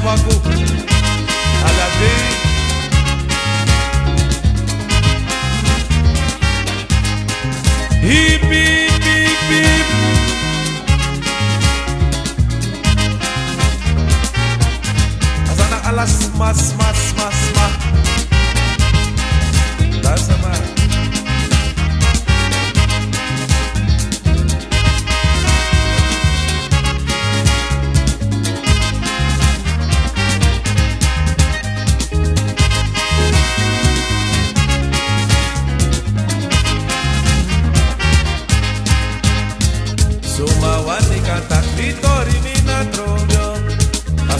Waku Alade Hip hip hip hip Asana alas mas mas mas mas Dasama Sumawati kata Vitori mina trobio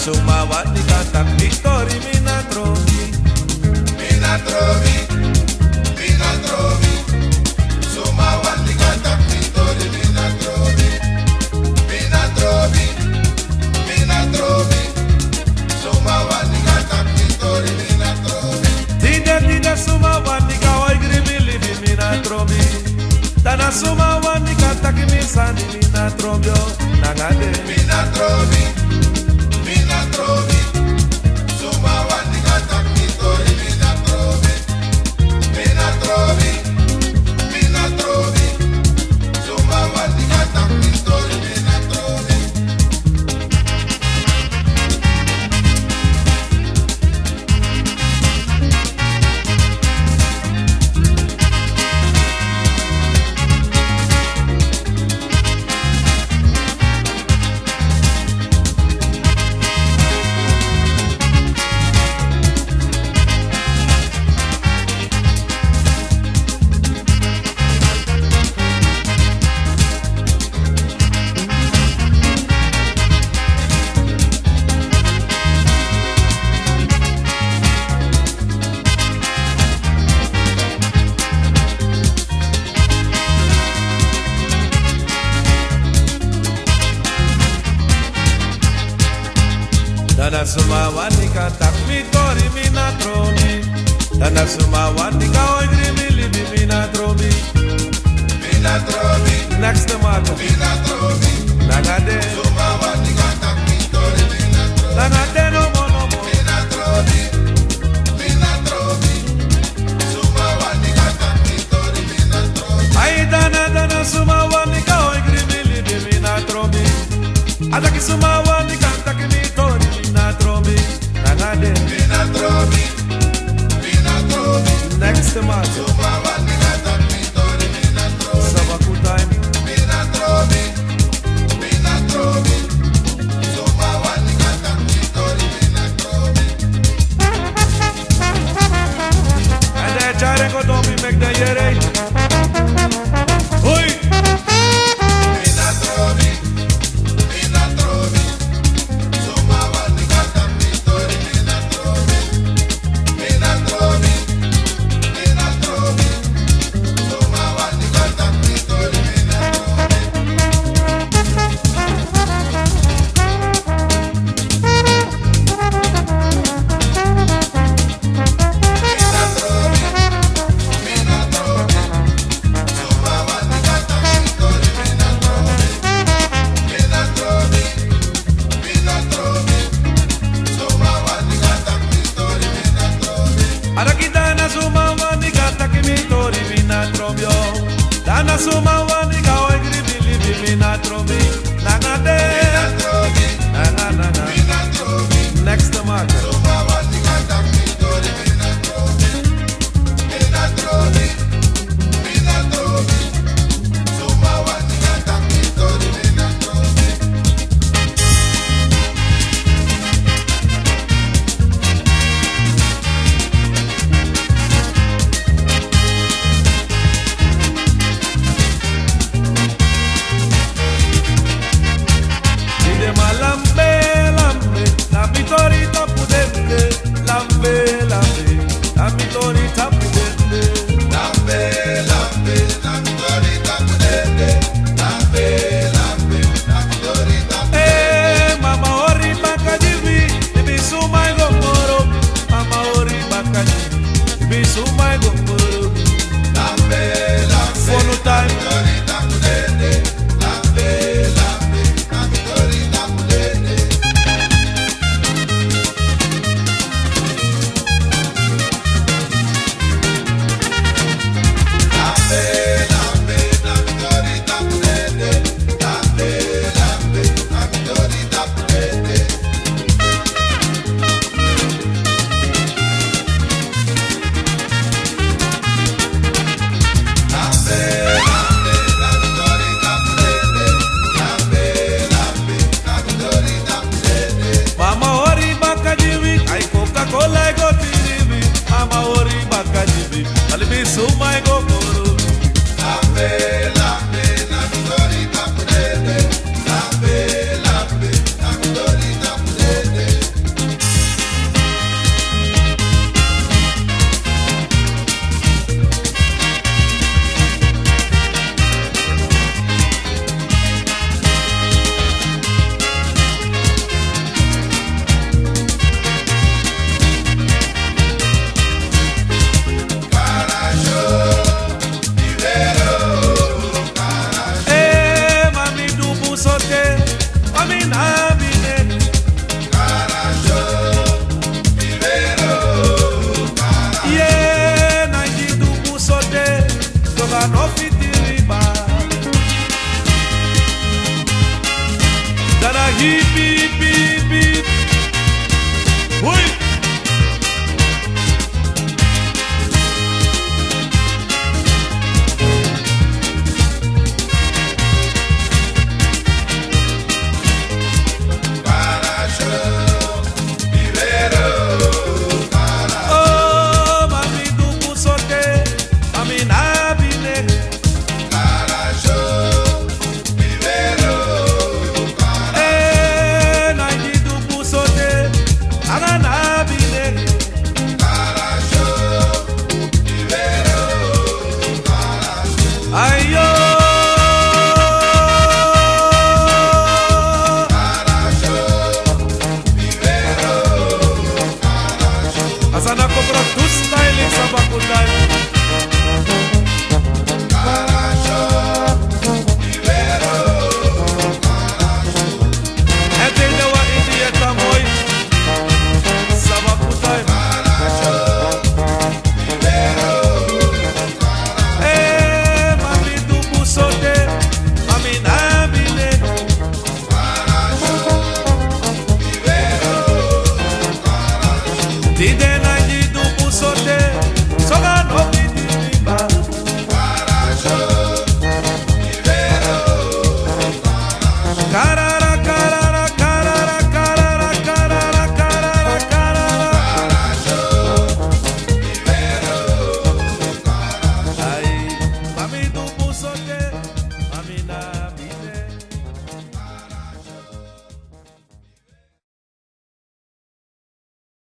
Sumawati kata Vitori mina trovi Mina trovi Sumawati kata Vitori mina trovi Mina trovi Sumawati kata Vitori mina trovi Tida Sumawati kawai grimili mina trovi Tana Sumawati kata kimisani mina trobio Nangade Mina trovi Sumawati kata Vitori mina trovi Mina trovi Sumawati kata Vitori mina trovi Dana Sumawati kata Vitori mina trovi Dana Sumawati kawai grimili mina trovi Mina trovi Next matter Mina trovi Nangade Sumawati kata Vitori mina trovi Nangade no mono Mina trovi Sumawati kata Vitori mina trovi Ai dana Sumawati kawai grimili mina trovi Adaki Sumawati kata Vitori mina trovi Nangade Mina trovi Next matter Sumawati kata Vitori mina trovi Sabaku time Mina trovi Sumawati kata Vitori mina trovi And the charengo don't make the yere Oi Mina trovi Sumawati kata Vitori mina trovi Mina trovi Sumawati kata Vitori mina trovi Mina trovi Sumawati kata Vitori mina trovi Mina trovi Sumawati kata Vitori mina trovi Adaki dana Sumawati kata Vitori mina trobio Dana Sumawati kawai gribili mina trovi Nangade Mina trovi Na Next marker Sumawati kata Vitori mina trovi Mina trovi Sumawati kata Vitori mina trovi Ide malambe no fit riba. Dana hip hip hip hip. Ui. Ay,